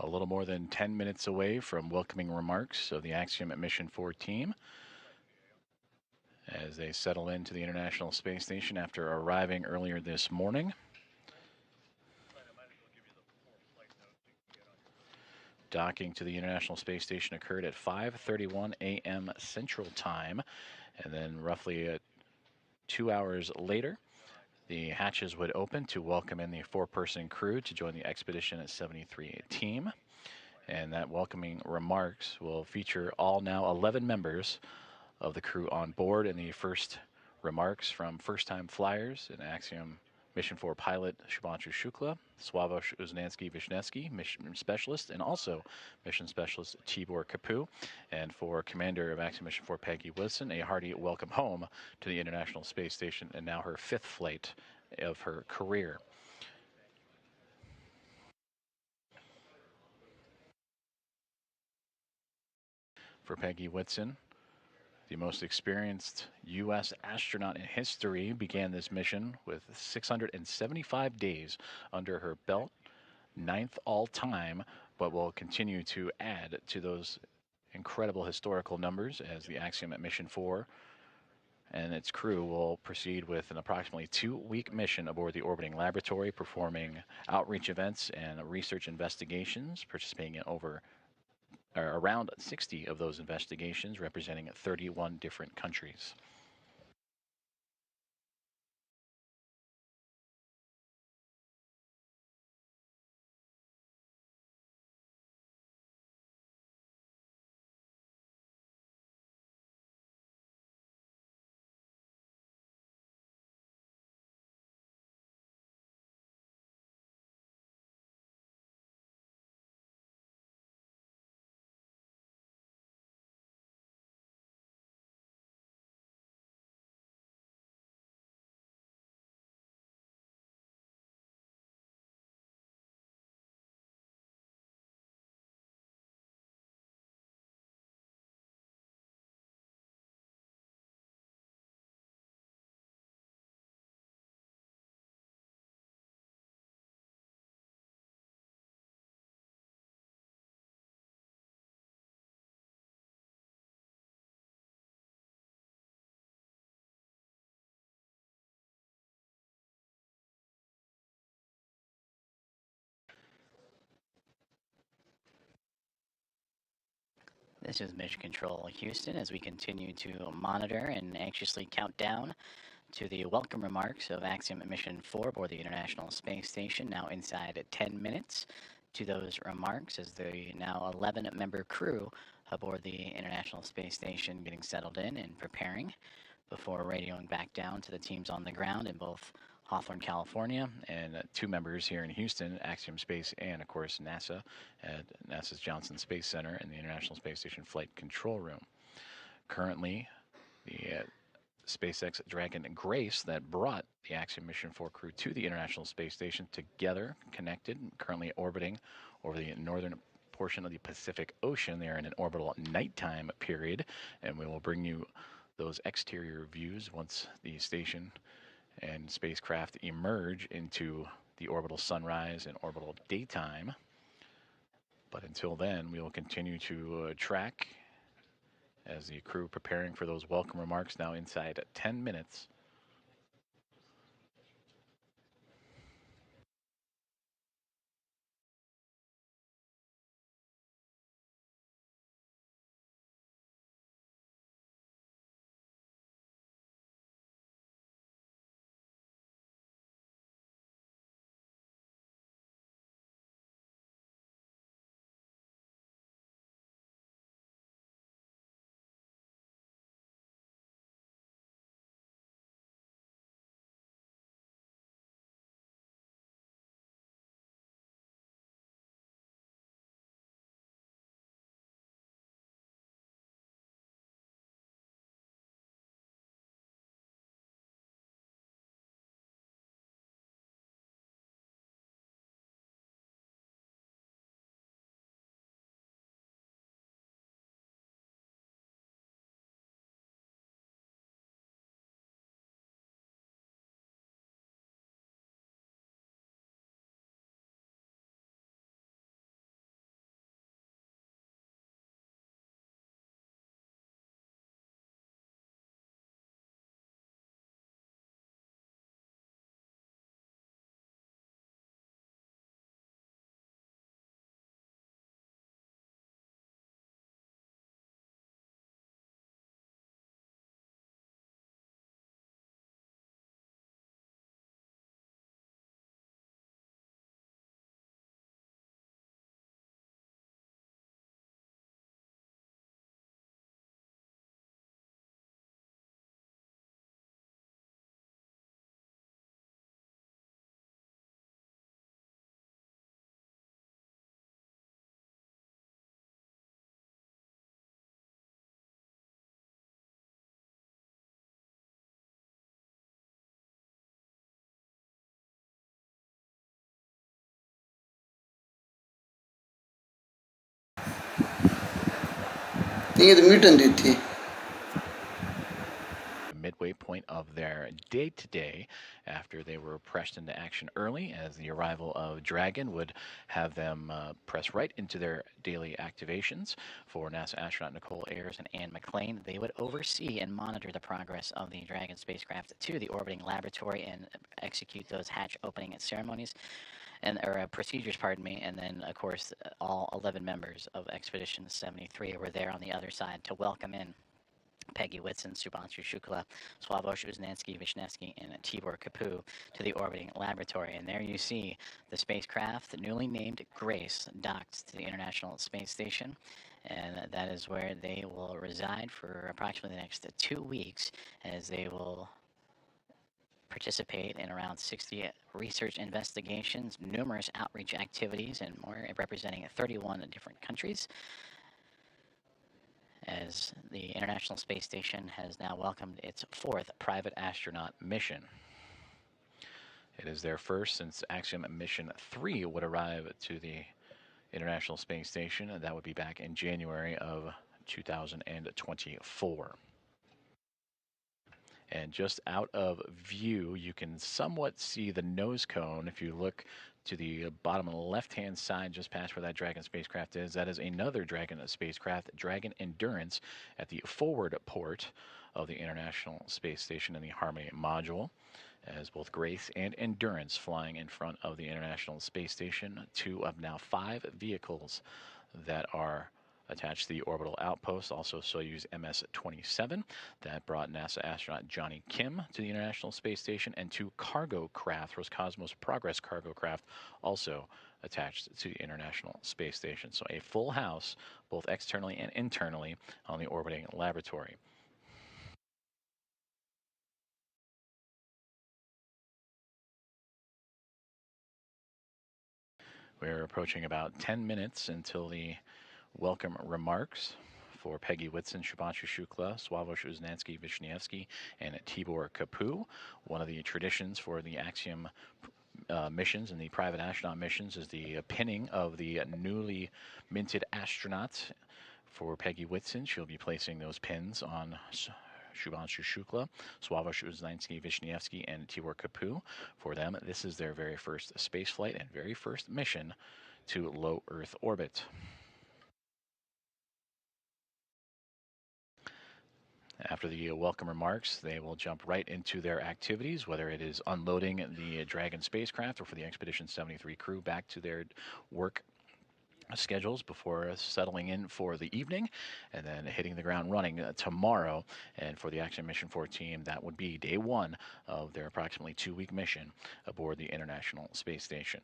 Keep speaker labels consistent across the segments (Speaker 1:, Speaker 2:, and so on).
Speaker 1: a little more than 10 minutes away from welcoming remarks of the Axiom Mission 4 team as they settle into the International Space Station after arriving earlier this morning. Docking to the International Space Station occurred at 5:31 a.m. Central Time, and then roughly 2 hours later, the hatches would open to welcome in the 4-person crew to join the Expedition at 73 team. And that welcoming remarks will feature all now 11 members of the crew on board. And the first remarks from first-time flyers and Axiom Mission 4 pilot Shubhanshu Shukla, 𝐜𝐨𝐩𝐲𝐽 mission specialist, and also mission specialist Tibor Kapu. And for commander of Axiom Mission 4 Peggy Wilson, a hearty welcome home to the International Space Station, and now her 5th flight of her career. For Peggy Whitson, the most experienced U.S. astronaut in history, began this mission with 675 days under her belt, 9th all-time, but will continue to add to those incredible historical numbers as the Axiom Mission 4 and its crew will proceed with an approximately 2-week mission aboard the orbiting laboratory, performing outreach events and research investigations, participating in around 60 of those investigations, representing 31 different countries.
Speaker 2: This is Mission Control Houston as we continue to monitor and anxiously count down to the welcome remarks of Axiom Mission 4 aboard the International Space Station, now inside at 10 minutes to those remarks as the now 11-member crew aboard the International Space Station getting settled in and preparing before radioing back down to the teams on the ground in both Hawthorne, California, and 2 members here in Houston, Axiom Space and, of course, NASA at NASA's Johnson Space Center and the International Space Station Flight Control Room. Currently, the SpaceX Dragon Grace that brought the Axiom Mission 4 crew to the International Space Station together, connected, currently orbiting over the northern portion of the Pacific Ocean. They are in an orbital nighttime period, and we will bring you those exterior views once the station and spacecraft emerge into the orbital sunrise and orbital daytime. But until then, we will continue to track as the crew preparing for those welcome remarks now inside 10 minutes
Speaker 3: tinha mute anditi.
Speaker 1: Midway point of their day-to-day after they were pressed into action early, as the arrival of Dragon would have them press right into their daily activations. For NASA astronaut Nicole Ayers and Anne McLean, they would oversee and monitor the progress of the Dragon spacecraft to the orbiting laboratory and execute those hatch opening ceremonies or procedures, pardon me, and then, of course, all 11 members of Expedition 73 were there on the other side to welcome in Peggy Whitson, Shubhanshu Shukla, 𝐜𝐨𝐩𝐲𝐻, and 𝐻𝐵𝐴 to the orbiting laboratory. And there you see the spacecraft, newly named Grace, docked to the International Space Station. And that is where they will reside for approximately the next 2 weeks, as they will participate in around 60 research investigations, numerous outreach activities, and more, representing 31 different countries, as the International Space Station has now welcomed its 4th private astronaut mission. It is their first since Axiom Mission 3 would arrive to the International Space Station, and that would be back in January of 2024. And just out of view, you can somewhat see the nose cone. If you look to the bottom left-hand side, just past where that Dragon spacecraft is, that is another Dragon spacecraft, Dragon Endurance, at the forward port of the International Space Station in the Harmony module, as both Grace and Endurance flying in front of the International Space Station, 2 of now 5 vehicles that are attached to the orbital outpost. Also Soyuz MS-27 that brought NASA astronaut Johnny Kim to the International Space Station, and 2 cargo craft, Roscosmos Progress cargo craft, also attached to the International Space Station. So a full house, both externally and internally, on the orbiting laboratory. We're approaching about 10 minutes until the welcome remarks for Peggy Whitson, Shubhanshu Shukla, 𝐜𝐨𝐻𝐲𝐻, and 𝐻𝐵𝐴. One of the traditions for the Axiom missions and the private astronaut missions is the pinning of the newly minted astronauts. For Peggy Whitson, she'll be placing those pins on Shubhanshu Shukla, 𝐜𝐨𝐻𝐲𝐻, and 𝐻𝐵𝐴. For them, this is their very first space flight and very first mission to low Earth orbit. After the welcome remarks, they will jump right into their activities, whether it is unloading the Dragon spacecraft or for the Expedition 73 crew back to their work schedules before settling in for the evening, and then hitting the ground running tomorrow. And for the Axiom Mission 4 team, that would be day 1 of their approximately 2-week mission aboard the International Space Station.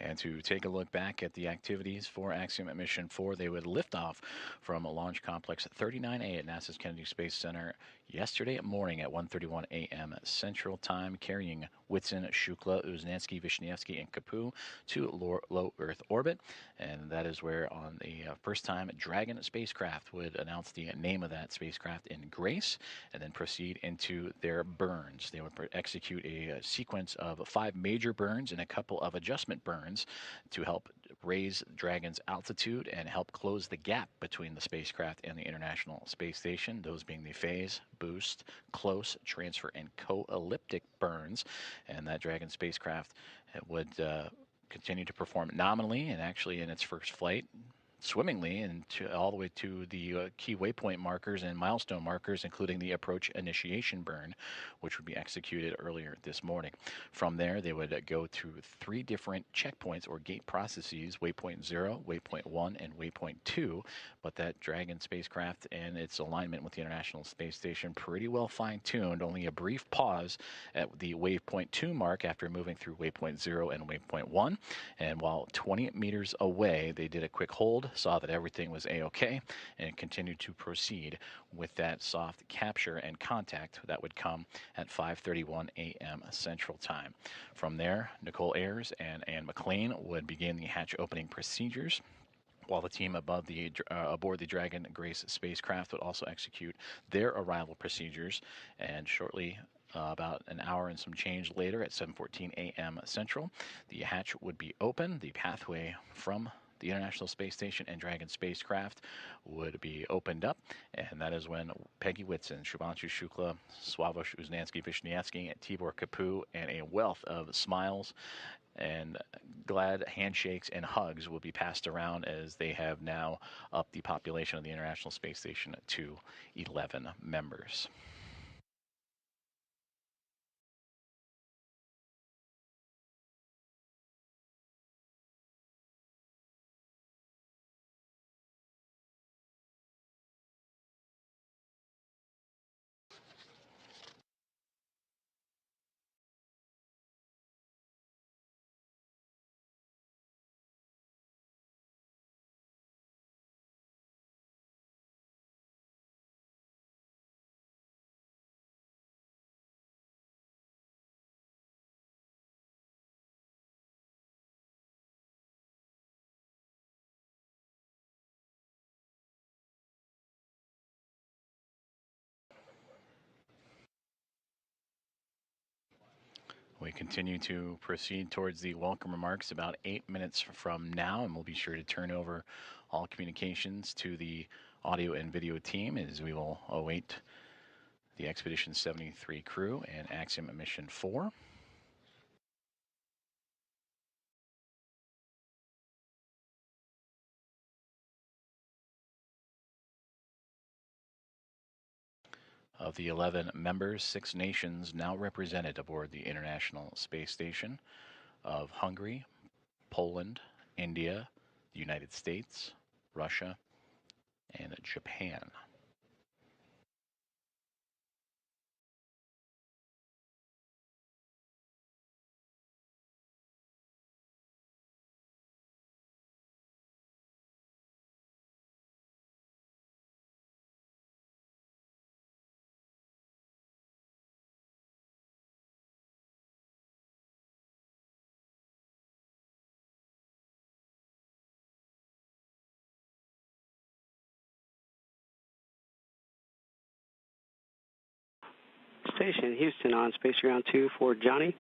Speaker 1: And to take a look back at the activities for Axiom Mission 4, they would lift off from Launch Complex 39A at NASA's Kennedy Space Center yesterday morning at 1:31 a.m. Central Time, carrying Whitson, Shukla, 𝐜𝐨𝐻𝐲𝐻, and 𝐻𝐵𝐴 to low Earth orbit. And that is where, on the first time, Dragon spacecraft would announce the name of that spacecraft in Grace, and then proceed into their burns. They would execute a sequence of 5 major burns and a couple of adjustment burns to help raise Dragon's altitude and help close the gap between the spacecraft and the International Space Station, those being the phase, boost, close, transfer, and co-elliptic burns. And that Dragon spacecraft would continue to perform nominally, and actually in its first flight, swimmingly, and all the way to the key waypoint markers and milestone markers, including the approach initiation burn, which would be executed earlier this morning. From there, they would go through 3 different checkpoints or gate processes: waypoint 0, waypoint 1, and waypoint 2. But that Dragon spacecraft and its alignment with the International Space Station pretty well fine-tuned. Only a brief pause at the waypoint 2 mark after moving through waypoint 0 and waypoint 1. And while 20 meters away, they did a quick hold, saw that everything was A-OK, and continued to proceed with that soft capture and contact that would come at 5:31 a.m. Central Time. From there, Nicole Ayers and Anne McLean would begin the hatch opening procedures, while the team aboard the Dragon Grace spacecraft would also execute their arrival procedures. And shortly, about an hour and some change later, at 7:14 a.m. Central, the hatch would be open. The pathway from the International Space Station and Dragon spacecraft would be opened up, and that is when Peggy Whitson, Shubhanshu Shukla, Sławosz Uznański-Wiśniewski, Tibor Kapu, and a wealth of smiles and glad handshakes and hugs will be passed around, as they have now upped the population of the International Space Station to 11 members. We continue to proceed towards the welcome remarks about 8 minutes from now, and we'll be sure to turn over all communications to the audio and video team as we will await the Expedition 73 crew and Axiom Mission 4. Of the 11 members, 6 nations now represented aboard the International Space Station, of Hungary, Poland, India, the United States, Russia, and Japan.
Speaker 3: Station Houston on Space Ground 2 for Johnny.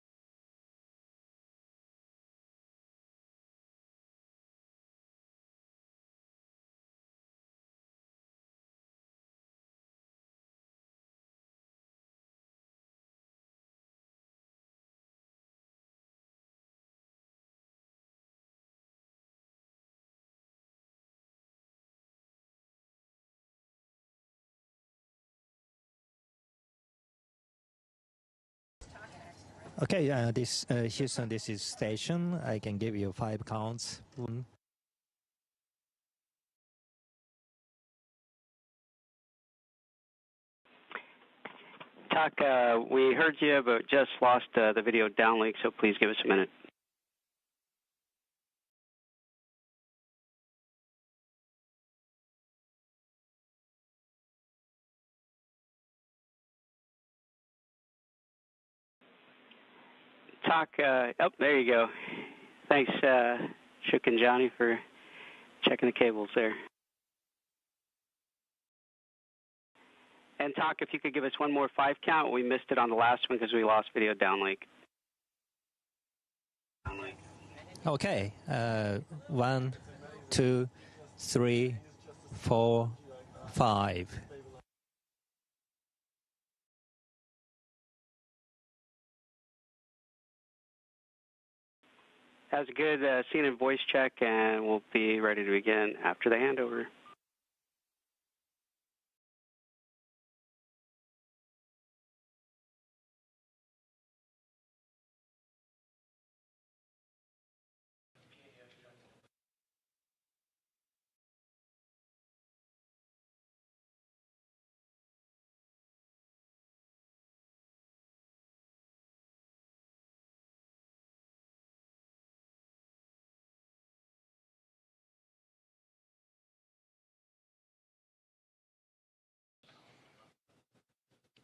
Speaker 4: Okay, this Houston, this is station. I can give you 5 counts. 1.
Speaker 3: Talk, we heard you, but just lost the video downlink, so please give us a minute. Talk, oh, there you go. Thanks, Shook and Johnny, for checking the cables there. And Talk, if you could give us one more 5 count. We missed it on the last one because we lost video downlink.
Speaker 4: Okay, 1, 2, 3, 4, 5.
Speaker 3: That was a good scene and voice check, and we'll be ready to begin after the handover.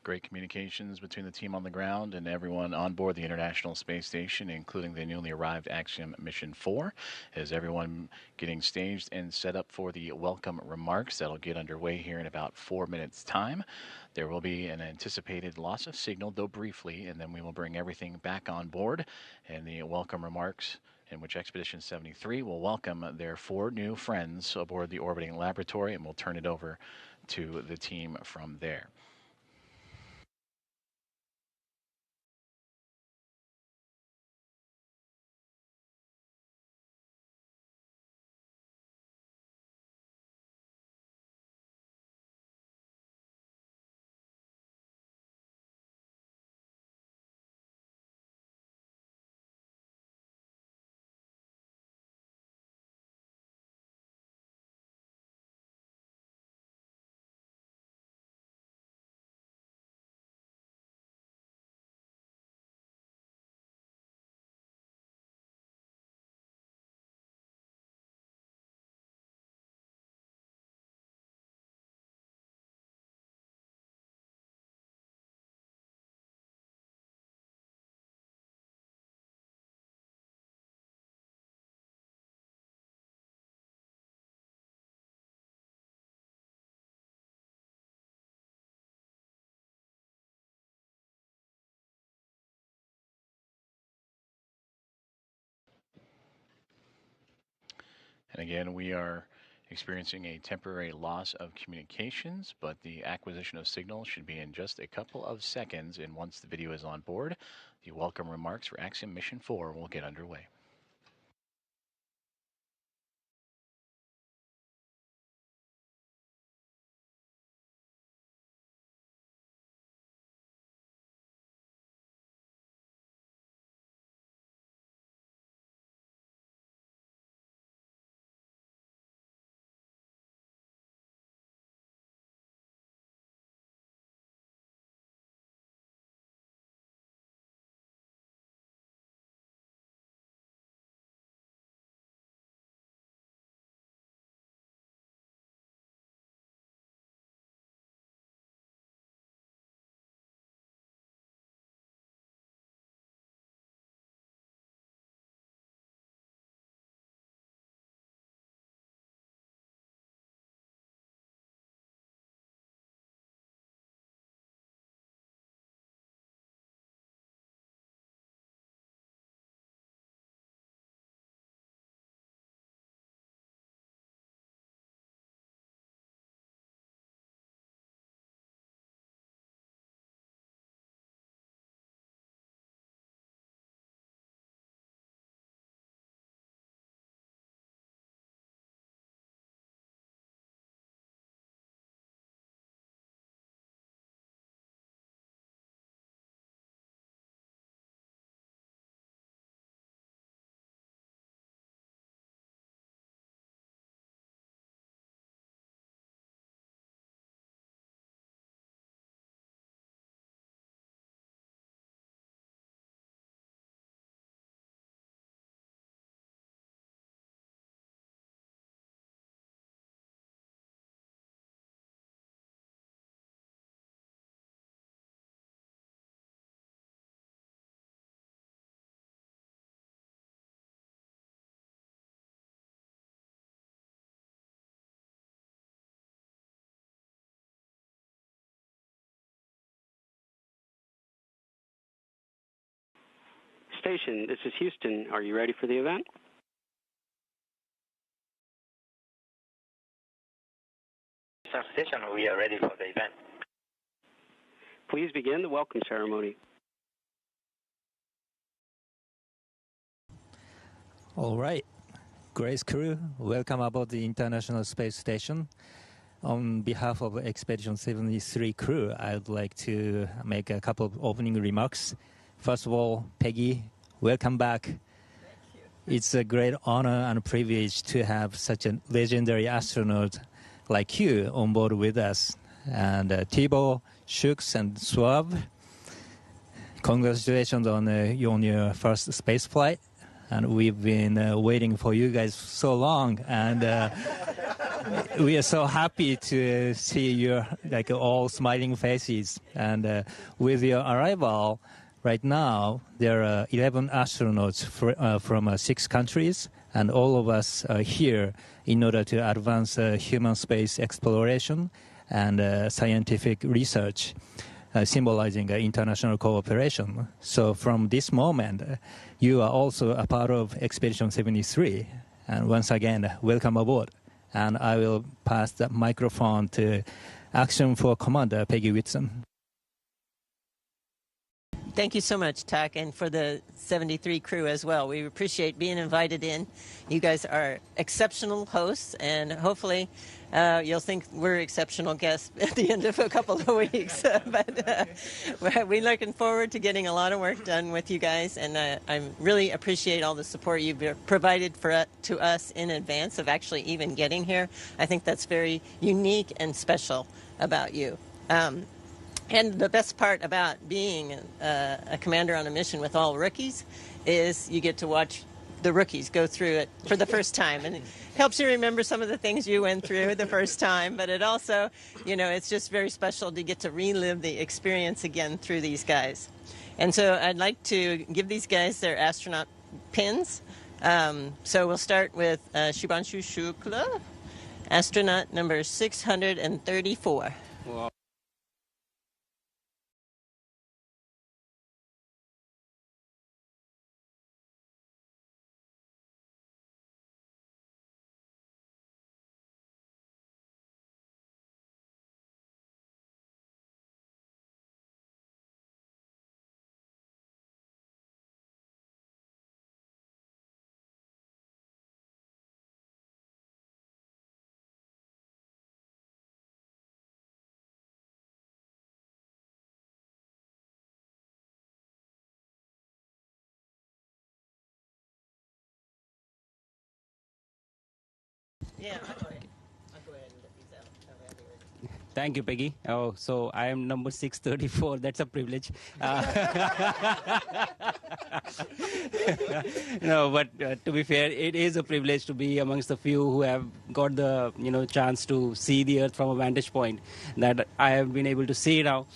Speaker 1: Great communications between the team on the ground and everyone on board the International Space Station, including the newly arrived Axiom Mission 4, as everyone getting staged and set up for the welcome remarks that'll get underway here in about 4 minutes' time. There will be an anticipated loss of signal, though briefly, and then we will bring everything back on board and the welcome remarks, in which Expedition 73 will welcome their 4 new friends aboard the orbiting laboratory, and we'll turn it over to the team from there. And again, we are experiencing a temporary loss of communications, but the acquisition of signal should be in just a couple of seconds. And once the video is on board, the welcome remarks for Axiom Mission 4 will get underway.
Speaker 3: Station, this is Houston. Are you ready for the event?
Speaker 5: Station, we are ready for the event.
Speaker 3: Please begin the welcome ceremony.
Speaker 4: All right. Grace crew, welcome aboard the International Space Station. On behalf of Expedition 73 crew, I would like to make a couple of opening remarks. First of all, Peggy, welcome back. Thank you. It's a great honor and privilege to have such a legendary astronaut like you on board with us. And Thibault, Shooks, and Suave, congratulations on your first space flight. And we've been waiting for you guys so long. And we are so happy to see your all smiling faces. And with your arrival, right now there are 11 astronauts from 6 countries, and all of us are here in order to advance human space exploration and scientific research, symbolizing international cooperation. So from this moment, you are also a part of Expedition 73. And once again, welcome aboard. And I will pass the microphone to Axiom-4 Commander Peggy Whitson.
Speaker 6: Thank you so much, Tak, and for the 73 crew as well. We appreciate being invited in. You guys are exceptional hosts, and hopefully you'll think we're exceptional guests at the end of a couple of weeks. But we're looking forward to getting a lot of work done with you guys, and I really appreciate all the support you've provided to us in advance of actually even getting here. I think that's very unique and special about you. And the best part about being a commander on a mission with all rookies is you get to watch the rookies go through it for the first time. And it helps you remember some of the things you went through the first time. But it also, it's just very special to get to relive the experience again through these guys. And so I'd like to give these guys their astronaut pins. So we'll start with Shubhanshu Shukla, astronaut number 634.
Speaker 7: Wow.
Speaker 6: Yeah, I'll go ahead and get these out.
Speaker 7: Thank you, Peggy. Oh, so I am number 634. That's a privilege. No, but to be fair, it is a privilege to be amongst the few who have got the chance to see the Earth from a vantage point that I have been able to see now.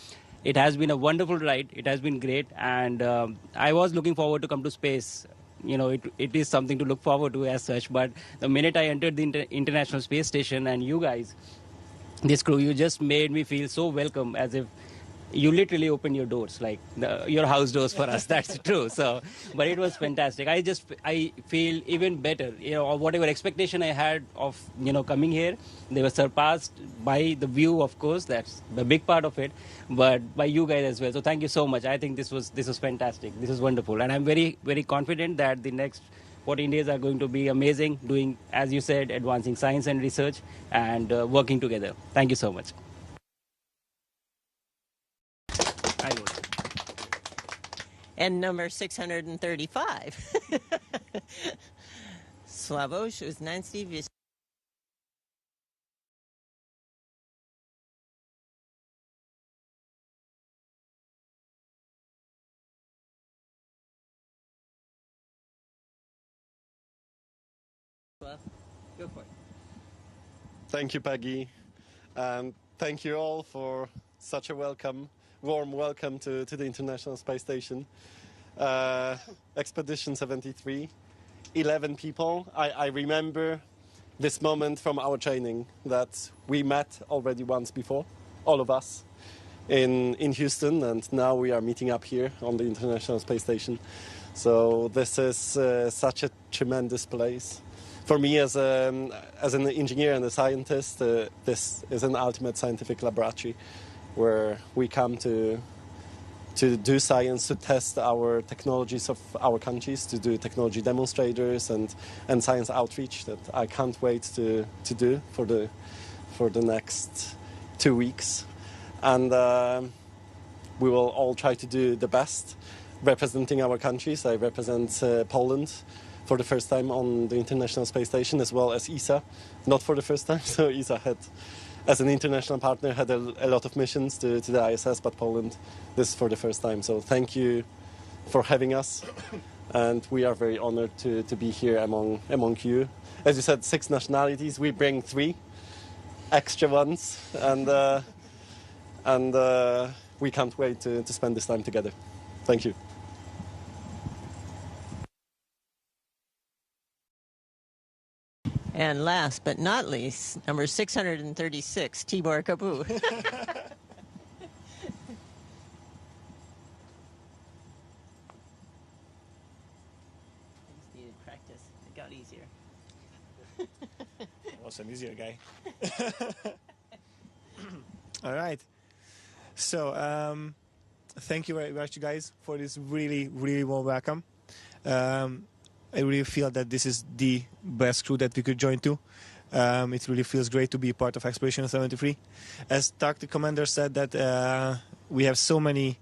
Speaker 7: It has been a wonderful ride. It has been great, and I was looking forward to come to space. It is something to look forward to as such. But the minute I entered the International Space Station and you guys, this crew, you just made me feel so welcome, as if you literally opened your doors, like your house doors for us. That's true. So, but it was fantastic. I feel even better. Whatever expectation I had of coming here, they were surpassed by the view. Of course, that's the big part of it, but by you guys as well. So thank you so much. I think this was fantastic. This is wonderful, and I'm very, very confident that the next 14 days are going to be amazing. Doing, as you said, advancing science and research and working together. Thank you so much.
Speaker 6: And number 635. Sławomir Uznański. Go for it.
Speaker 8: Thank you, Peggy. And thank you all for such a warm welcome to the International Space Station. Expedition 73, 11 people. I remember this moment from our training that we met already once before, all of us, in Houston, and now we are meeting up here on the International Space Station. So this is such a tremendous place. For me, as an engineer and a scientist, this is an ultimate scientific laboratory where we come to do science, to test our technologies of our countries, to do technology demonstrators and science outreach that I can't wait to do for the next 2 weeks. And we will all try to do the best representing our countries. I represent Poland for the first time on the International Space Station, as well as ESA, not for the first time. So ESA had, as an international partner, had a lot of missions to the ISS, but Poland, this is for the first time. So thank you for having us, and we are very honored to be here among you. As you said, 6 nationalities, we bring 3. extra ones, and we can't wait to spend this time together. Thank you.
Speaker 6: And last but not least, number 636, Tibor Kabu. Practice. It got easier.
Speaker 9: Was an easier guy. All right. So, thank you very much, guys, for this really, really warm welcome. I really feel that this is the best crew that we could join to. It really feels great to be part of Expedition 73. As Tak, the commander, said that we have so many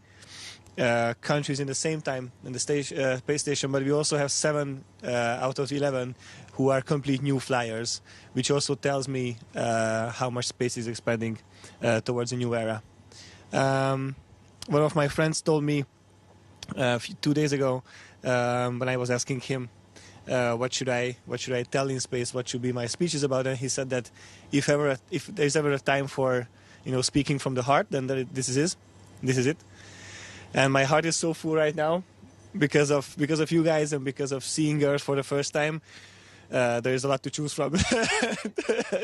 Speaker 9: countries in the same time in the space station, but we also have 7 out of 11 who are complete new flyers, which also tells me how much space is expanding towards a new era. One of my friends told me 2 days ago when I was asking him what should I tell in space, what should be my speeches about, and he said that if there's ever a time for speaking from the heart, then this is it. And my heart is so full right now because of you guys and because of seeing Earth for the first time. There is a lot to choose from.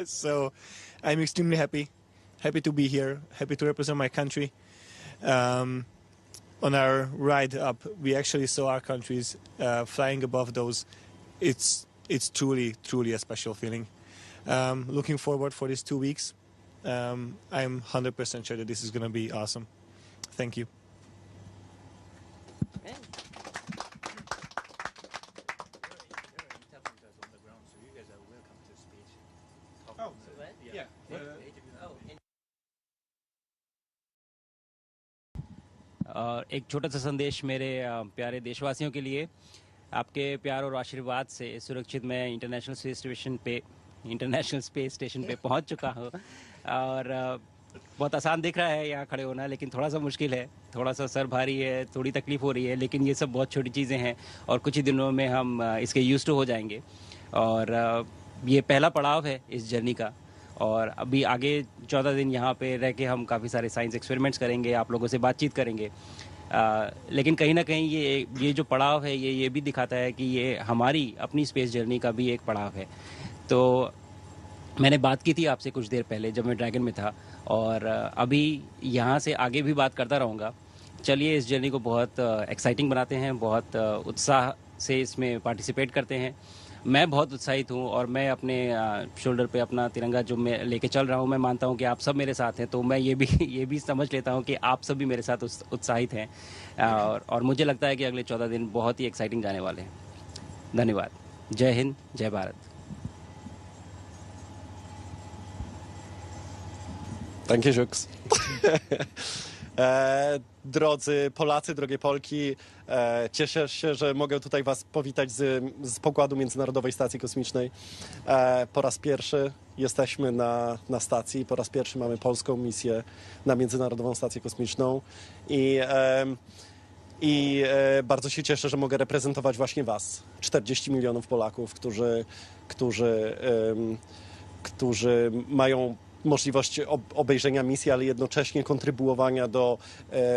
Speaker 9: So I'm extremely happy to be here, happy to represent my country. On our ride up, we actually saw our countries flying above those. It's truly a special feeling. Looking forward for these 2 weeks. I'm 100% sure that this is going to be awesome. Thank you.
Speaker 7: और एक छोटा सा संदेश मेरे प्यारे देशवासियों के लिए, आपके प्यार और आशीर्वाद से सुरक्षित मैं इंटरनेशनल स्पेस स्टेशन पे पहुंच चुका हूं। और बहुत आसान दिख रहा है यहाँ खड़े होना, लेकिन थोड़ा सा मुश्किल है, थोड़ा सा सर भारी है, थोड़ी तकलीफ हो रही है, लेकिन ये सब बहुत छोटी चीज़ें हैं और कुछ ही दिनों में हम इसके यूज्ड टू हो जाएंगे। और ये पहला पड़ाव है इस जर्नी का, और अभी आगे 14 दिन यहाँ पे रह के हम काफ़ी सारे साइंस एक्सपेरिमेंट्स करेंगे, आप लोगों से बातचीत करेंगे। लेकिन कहीं ना कहीं ये जो पड़ाव है ये भी दिखाता है कि ये हमारी अपनी स्पेस जर्नी का भी एक पड़ाव है। तो मैंने बात की थी आपसे कुछ देर पहले जब मैं ड्रैगन में था, और अभी यहाँ से आगे भी बात करता रहूँगा। चलिए इस जर्नी को बहुत एक्साइटिंग बनाते हैं, बहुत उत्साह से इसमें पार्टिसिपेट करते हैं। मैं बहुत उत्साहित हूँ और मैं अपने शोल्डर पे अपना तिरंगा जो मैं लेके चल रहा हूँ, मैं मानता हूँ कि आप सब मेरे साथ हैं, तो मैं ये भी समझ लेता हूँ कि आप सब भी मेरे साथ उत्साहित हैं। और मुझे लगता है कि अगले 14 दिन बहुत ही एक्साइटिंग जाने वाले हैं। धन्यवाद। जय हिंद, जय Bharat.
Speaker 8: Thank you, Jux. Drodzy Polacy, drogie Polki, cieszę się, że mogę tutaj Was powitać z pokładu Międzynarodowej Stacji Kosmicznej. Po raz pierwszy jesteśmy na stacji, po raz pierwszy mamy polską misję na Międzynarodową Stację Kosmiczną i bardzo się cieszę, że mogę reprezentować właśnie Was, 40 milionów Polaków, którzy mają możliwość obejrzenia misji, ale jednocześnie kontrybuowania do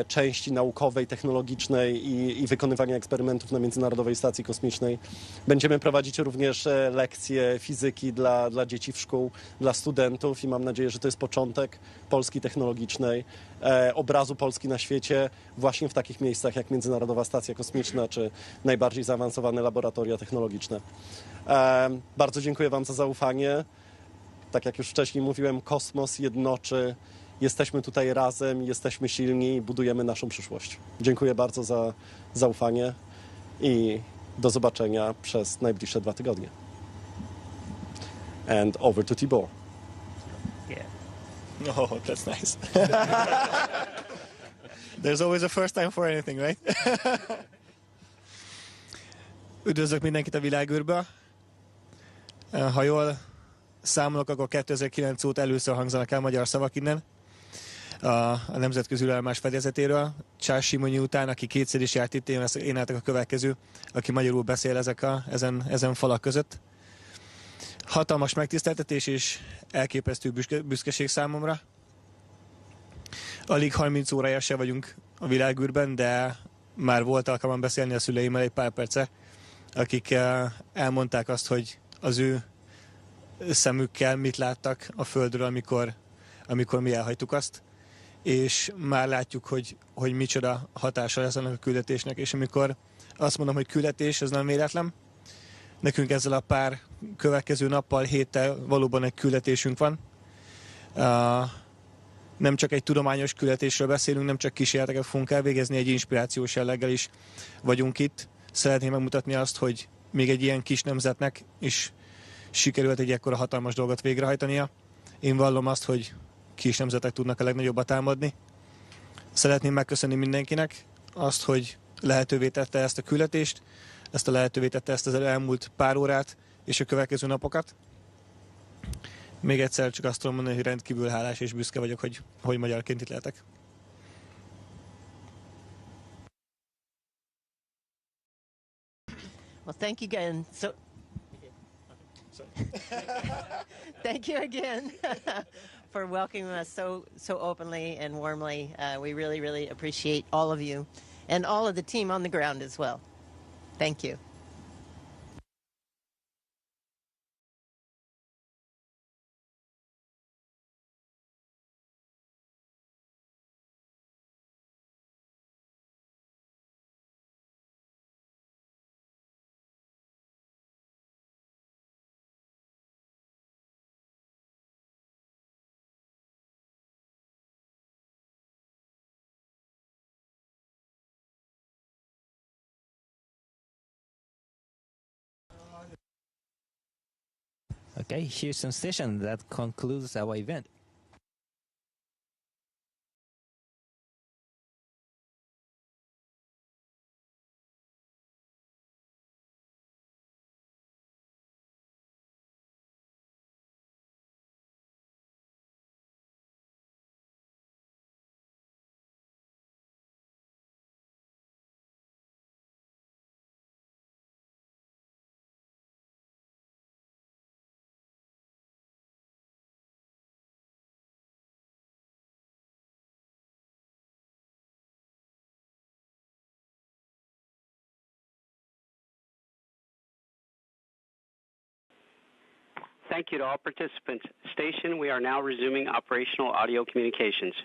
Speaker 8: części naukowej, technologicznej i wykonywania eksperymentów na Międzynarodowej Stacji Kosmicznej. Będziemy prowadzić również lekcje fizyki dla dzieci w szkół, dla studentów i mam nadzieję, że to jest początek Polski technologicznej, obrazu Polski na świecie właśnie w takich miejscach jak Międzynarodowa Stacja Kosmiczna czy najbardziej zaawansowane laboratoria technologiczne. Bardzo dziękuję Wam za zaufanie. Tak jak już wcześniej mówiłem, kosmos jednoczy, jesteśmy tutaj razem, jesteśmy silni i budujemy naszą przyszłość. Dziękuję bardzo za zaufanie i do zobaczenia przez najbliższe 2 tygodnie. And over to Tibor.
Speaker 9: Yeah. Oh, that's nice. There's always a first time for anything, right? Üdvözlök mindenkit a világűrből. Ha jól számolok, akkor 2009 óta először hangzanak el magyar szavak innen, a nemzetközi űrállomás fedezetéről. 𝐜𝐨𝐩𝐲 után, aki kétszer is járt itt, én álltak a következő, aki magyarul beszél ezen falak között. Hatalmas megtiszteltetés és elképesztő büszkeség számomra. Alig 30 órája se vagyunk a világűrben, de már volt alkalmam beszélni a szüleimmel egy pár perce, akik elmondták azt, hogy az ő szemükkel mit láttak a Földről, amikor mi elhagytuk azt, és már látjuk, hogy micsoda hatása lesz ennek a küldetésnek, és amikor azt mondom, hogy küldetés, ez nem véletlen, nekünk ezzel a pár következő nappal, héttel valóban egy küldetésünk van. Nem csak egy tudományos küldetésről beszélünk, nem csak kísérleteket fogunk elvégezni, egy inspirációs jelleggel is vagyunk itt. Szeretném megmutatni azt, hogy még egy ilyen kis nemzetnek is sikerült egy ekkora hatalmas dolgot végrehajtania. Én vallom azt, hogy kis nemzetek tudnak a legnagyobbat támadni. Szeretném megköszönni mindenkinek azt, hogy lehetővé tette ezt a küldetést, lehetővé tette ezt az elmúlt pár órát és a következő napokat. Még egyszer csak azt tudom mondani, hogy rendkívül hálás és büszke vagyok, hogy magyarként itt lehetek.
Speaker 6: Well, thank you again. Thank you again for welcoming us so openly and warmly. We really, really appreciate all of you and all of the team on the ground as well. Thank you.
Speaker 4: Okay, Houston Station, that concludes our event.
Speaker 3: Thank you to all participants. Station, we are now resuming operational audio communications.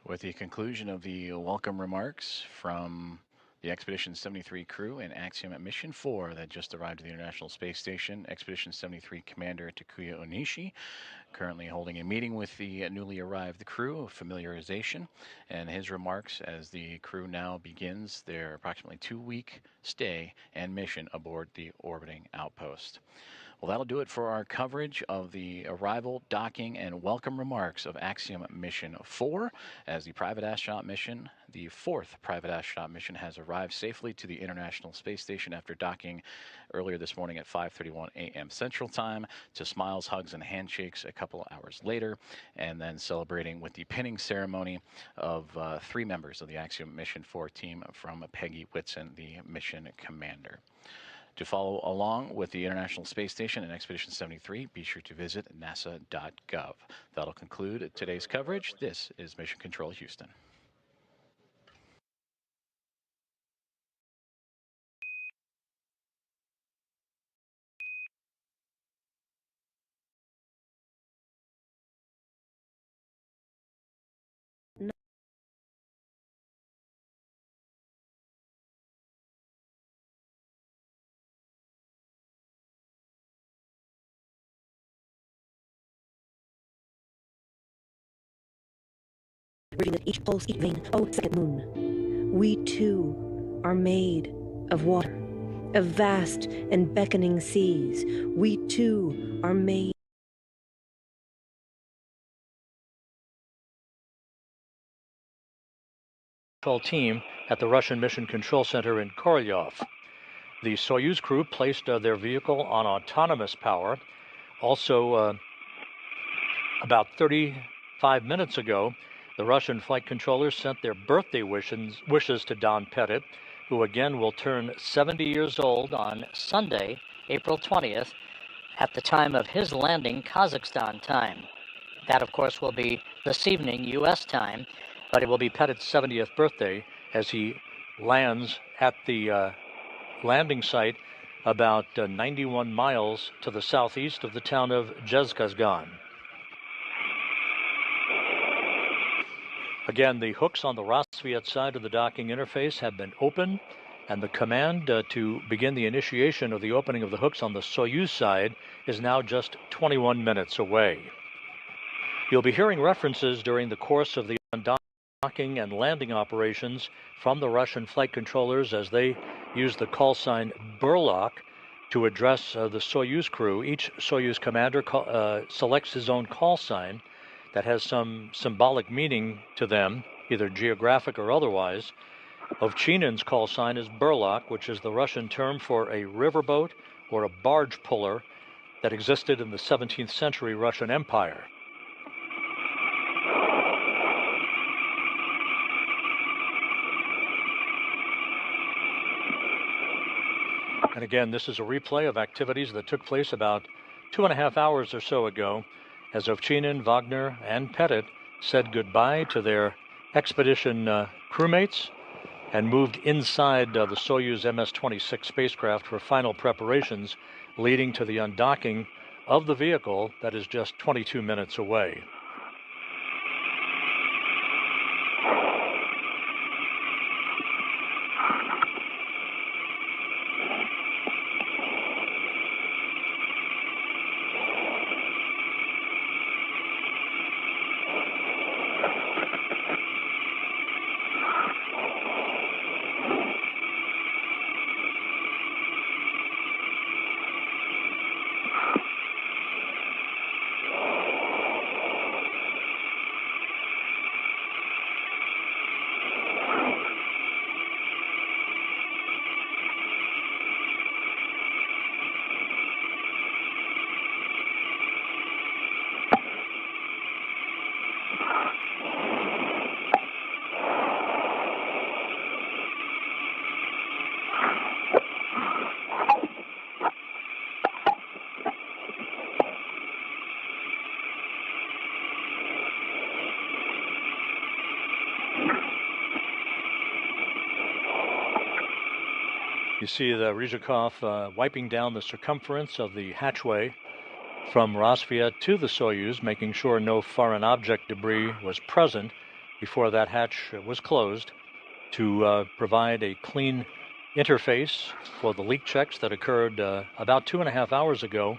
Speaker 1: With the conclusion of the welcome remarks from the Expedition 73 crew and Axiom Mission 4 that just arrived at the International Space Station, Expedition 73 Commander Takuya Onishi currently holding a meeting with the newly arrived crew of familiarization, and his remarks as the crew now begins their approximately 2-week stay and mission aboard the orbiting outpost. Well, that'll do it for our coverage of the arrival, docking, and welcome remarks of Axiom Mission 4 as the private astronaut mission, the fourth private astronaut mission, has arrived safely to the International Space Station after docking earlier this morning at 5:31 a.m. Central Time to smiles, hugs, and handshakes a couple of hours later, and then celebrating with the pinning ceremony of 3 members of the Axiom Mission 4 team from Peggy Whitson, the mission commander. To follow along with the International Space Station and Expedition 73, be sure to visit nasa.gov. That'll conclude today's coverage. This is Mission Control Houston.
Speaker 10: Breathing at each pulse, each vein, oh, second moon. We too are made of water, of vast and beckoning seas. We too are made.
Speaker 11: Control team at the Russian Mission Control Center in Korolyov. The Soyuz crew placed their vehicle on autonomous power. Also, about 35 minutes ago, the Russian flight controllers sent their birthday wishes to Don Pettit, who again will turn 70 years old on
Speaker 2: Sunday, April 20th, at the time of his landing Kazakhstan time. That, of course, will be this evening U.S. time,
Speaker 11: but it will be Pettit's 70th birthday as he lands at the landing site about 91 miles to the southeast of the town of Zhezkazgan. Again, the hooks on the Rosviet side of the docking interface have been opened, and the command to begin the initiation of the opening of the hooks on the Soyuz side is now just 21 minutes away. You'll be hearing references during the course of the docking and landing operations from the Russian flight controllers as they use the call sign Burlak to address the Soyuz crew. Each Soyuz commander selects his own call sign that has some symbolic meaning to them, either geographic or otherwise. Ovchinin's call sign is Burlak, which is the Russian term for a riverboat or a barge puller that existed in the 17th century Russian Empire. And again, this is a replay of activities that took place about 2.5 hours or so ago, as Ovchinin, Wagner, and Pettit said goodbye to their expedition crewmates and moved inside the Soyuz MS-26 spacecraft for final preparations, leading to the undocking of the vehicle that is just 22 minutes away. You see the Ryzhikov wiping down the circumference of the hatchway from Rosviet to the Soyuz, making sure no foreign object debris was present before that hatch was closed to provide a clean interface for the leak checks that occurred about 2.5 hours ago.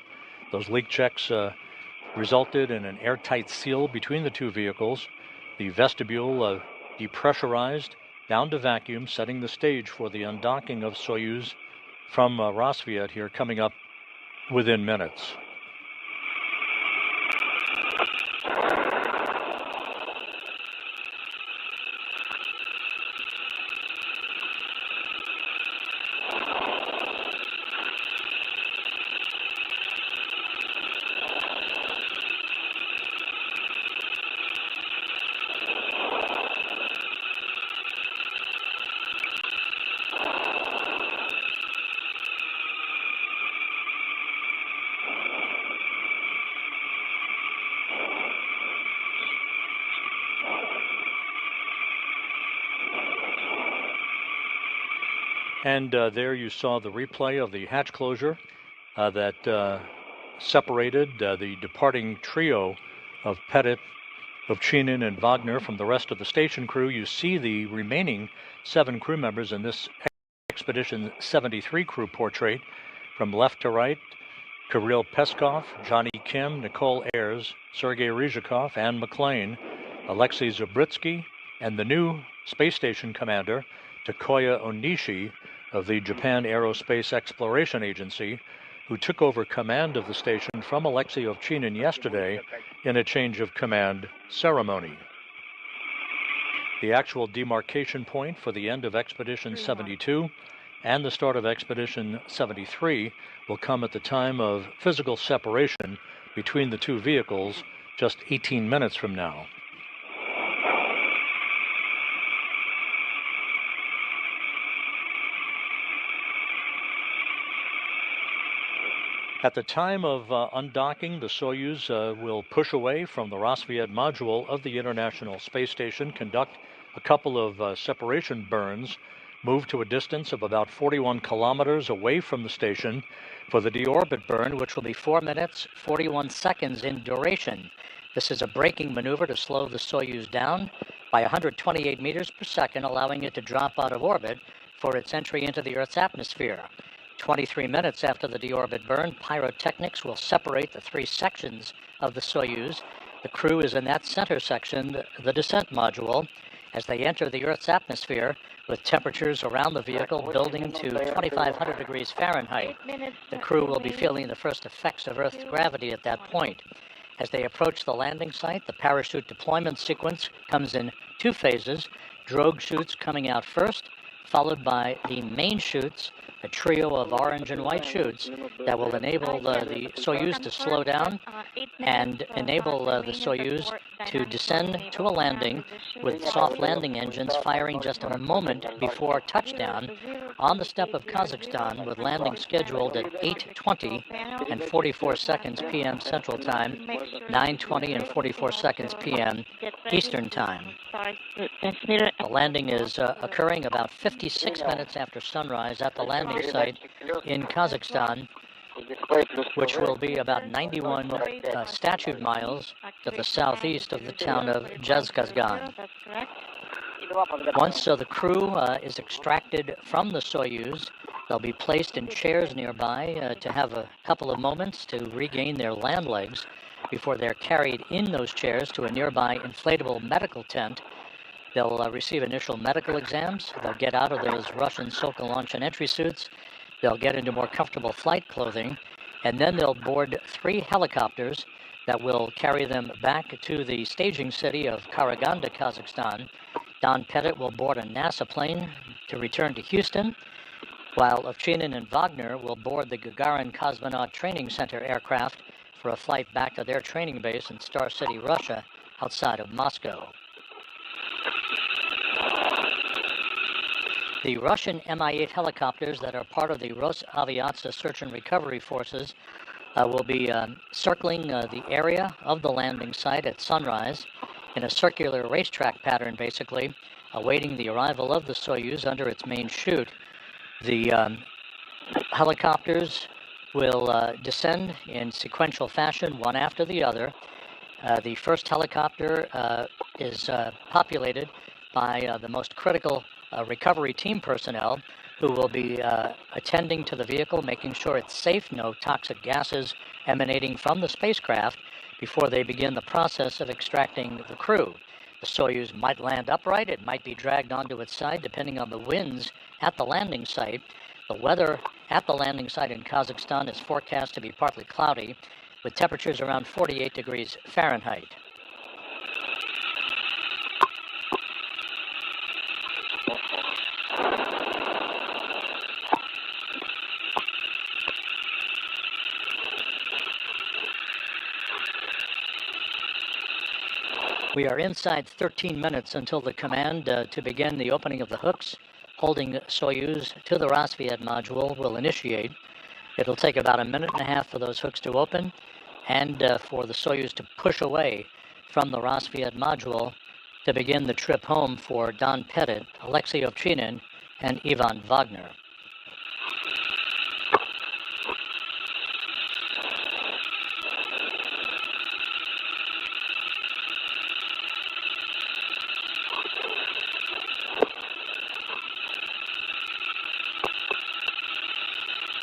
Speaker 11: Those leak checks resulted in an airtight seal between the two vehicles. The vestibule depressurized down to vacuum, setting the stage for the undocking of Soyuz from Rosviet here coming up within minutes. And there you saw the replay of the hatch closure that separated the departing trio of Pettit, Ovchinin, and Wagner from the rest of the station crew. You see the remaining 7 crew members in this Expedition 73 crew portrait. From left to right, Kirill Peskov, Johnny Kim, Nicole Ayers, Sergei Ryzhikov, Anne McLean, Alexei Zabritsky, and the new space station commander, Takuya Onishi of the Japan Aerospace Exploration Agency, who took over command of the station from Alexei Ovchinin yesterday in a change of command ceremony. The actual demarcation point for the end of Expedition 72 and the start of Expedition 73 will come at the time of physical separation between the 2 vehicles just 18 minutes from now. At the time of undocking, the Soyuz will push away from the Rassvet module of the International Space Station, conduct a couple of separation burns, move to a distance of about 41 kilometers away from the station for the deorbit burn, which will be 4 minutes, 41 seconds in duration. This is a braking maneuver to slow the Soyuz down by 128 meters per second, allowing it to drop out of orbit for its entry into the Earth's atmosphere. 23 minutes after the deorbit burn, pyrotechnics will separate the 3 sections of the Soyuz. The crew is in that center section, the descent module, as they enter the Earth's atmosphere with temperatures around the vehicle building to 2,500 degrees Fahrenheit. The crew will be feeling the first effects of Earth's gravity at that point. As they approach the landing site, the parachute deployment sequence comes in 2 phases, drogue chutes coming out first, followed by the main chutes, a trio of orange and white chutes that will enable the Soyuz to slow down and enable the Soyuz to descend to a landing with soft landing engines firing just a moment before touchdown on the steppe of Kazakhstan, with landing scheduled at 8:20 and 44 seconds p.m. Central Time, 9:20 and 44 seconds p.m. Eastern Time. The landing is occurring about 56 minutes after sunrise at the landing site in Kazakhstan, which will be about 91 statute miles to the southeast of the town of Zhezkazgan. Once the crew is extracted from the Soyuz, they'll be placed in chairs nearby to have a couple of moments to regain their land legs before they're carried in those chairs to a nearby inflatable medical tent. They'll receive initial medical exams. They'll get out of those Russian Sokol launch and entry suits. They'll get into more comfortable flight clothing, and then they'll board 3 helicopters that will carry them back to the staging city of Karaganda, Kazakhstan. Don Pettit will board a NASA plane to return to Houston, while Ovchinin and Wagner will board the Gagarin Cosmonaut Training Center aircraft for a flight back to their training base in Star City, Russia, outside of Moscow. The Russian Mi-8 helicopters that are part of the Rosaviatsa search and recovery forces will be circling the area of the landing site at sunrise in a circular racetrack pattern, basically, awaiting the arrival of the Soyuz under its main chute. The helicopters will descend in sequential fashion, one after the other. The first helicopter is populated by the most critical recovery team personnel, who will be attending to the vehicle, making sure it's safe, no toxic gases emanating from the spacecraft, before they begin the process of extracting the crew. The Soyuz might land upright, it might be dragged onto its side depending on the winds at the landing site.
Speaker 12: The weather at the landing site in Kazakhstan is forecast to be partly cloudy, with temperatures around 48 degrees Fahrenheit. We are inside 13 minutes until the command to begin the opening of the hooks holding Soyuz to the Rassvet module will initiate. It'll take about a minute and a half for those hooks to open and for the Soyuz to push away from the Rassvet module to begin the trip home for Don Pettit, Alexei Ovchinin, and Ivan Wagner.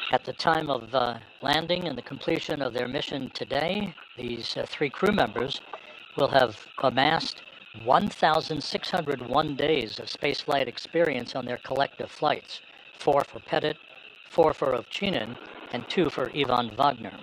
Speaker 12: At the time of landing and the completion of their mission today, these three crew members will have amassed 1,601 days of spaceflight experience on their collective flights, 4 for Pettit, 4 for Ovchinin, and 2 for Ivan Wagner.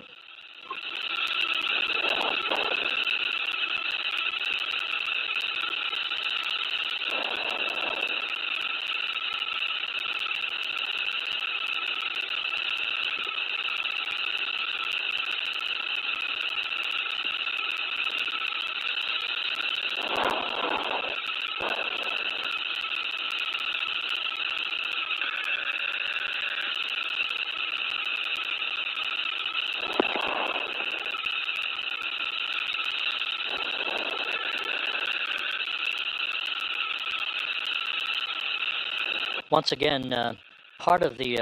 Speaker 12: Once again, part of the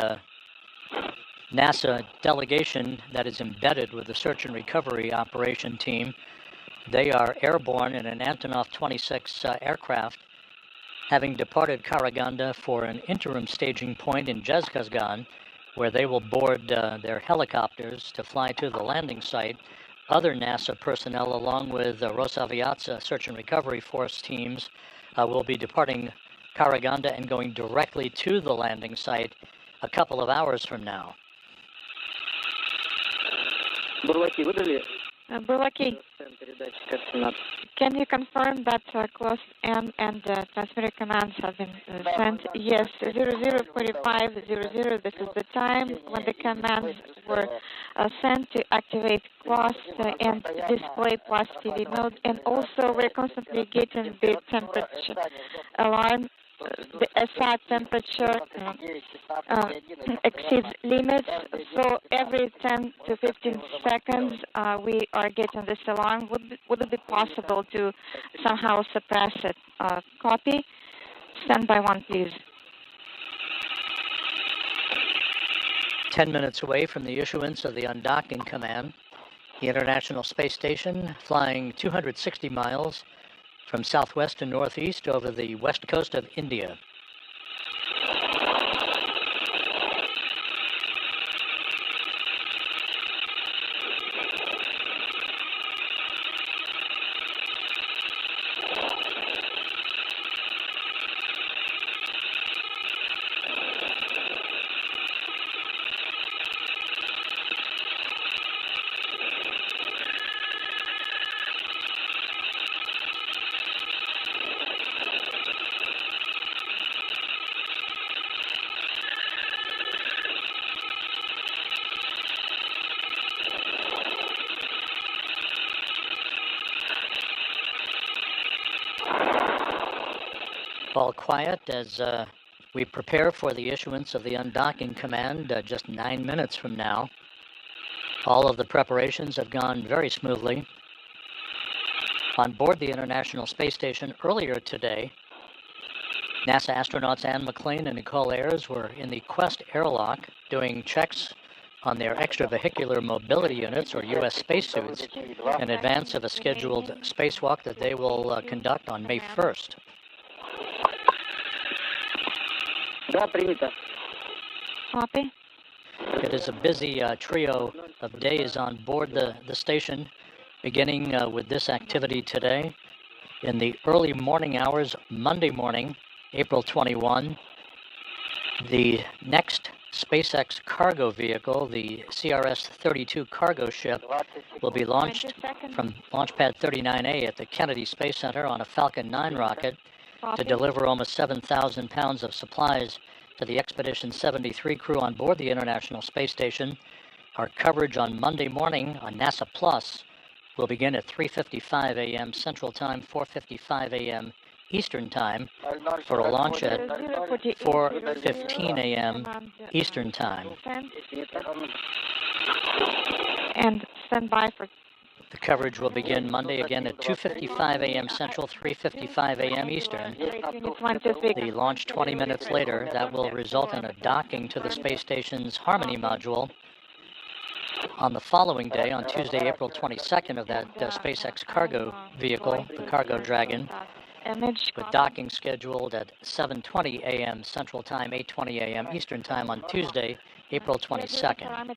Speaker 12: NASA delegation that is embedded with the search and recovery operation team, they are airborne in an Antonov 26 aircraft, having departed Karaganda for an interim staging point in Zhezkazgan, where they will board their helicopters to fly to the landing site. Other NASA personnel, along with Rosaviat's search and recovery force teams, will be departing Karaganda and going directly to the landing site a couple of hours from now.
Speaker 13: Burlaki, can you confirm that close N and transmitter commands have been sent? Yes, 004500, this is the time when the commands were sent to activate class and display plus TV mode, and also we're constantly getting the temperature alarm. The SAT temperature exceeds limits, so every 10 to 15 seconds we are getting this alarm. Would it be possible to somehow suppress it? Copy. Stand by one, please.
Speaker 12: 10 minutes away from the issuance of the undocking command, the International Space Station, flying 260 miles from southwest to northeast over the west coast of India. All quiet as we prepare for the issuance of the undocking command just 9 minutes from now. All of the preparations have gone very smoothly. On board the International Space Station earlier today, NASA astronauts Anne McClain and Nicole Ayers were in the Quest airlock doing checks on their extravehicular mobility units, or U.S. spacesuits, in advance of a scheduled spacewalk that they will conduct on May 1st.
Speaker 13: Copy.
Speaker 12: It is a busy trio of days on board the station, beginning with this activity today. In the early morning hours, Monday morning, April 21, the next SpaceX cargo vehicle, the CRS-32 cargo ship, will be launched from Launch Pad 39A at the Kennedy Space Center on a Falcon 9 rocket to deliver almost 7,000 pounds of supplies to the Expedition 73 crew on board the International Space Station. Our coverage on Monday morning on NASA Plus will begin at 3:55 a.m. Central Time, 4:55 a.m. Eastern Time, for a launch at 4:15 a.m. Eastern Time.
Speaker 13: And stand by for.
Speaker 12: The coverage will begin Monday again at 2:55 a.m. Central, 3:55 a.m. Eastern. The launch 20 minutes later, that will result in a docking to the space station's Harmony module. On the following day, on Tuesday, April 22nd, of that SpaceX cargo vehicle, the Cargo Dragon, with docking scheduled at 7:20 a.m. Central Time, 8:20 a.m. Eastern Time on Tuesday, April 22nd.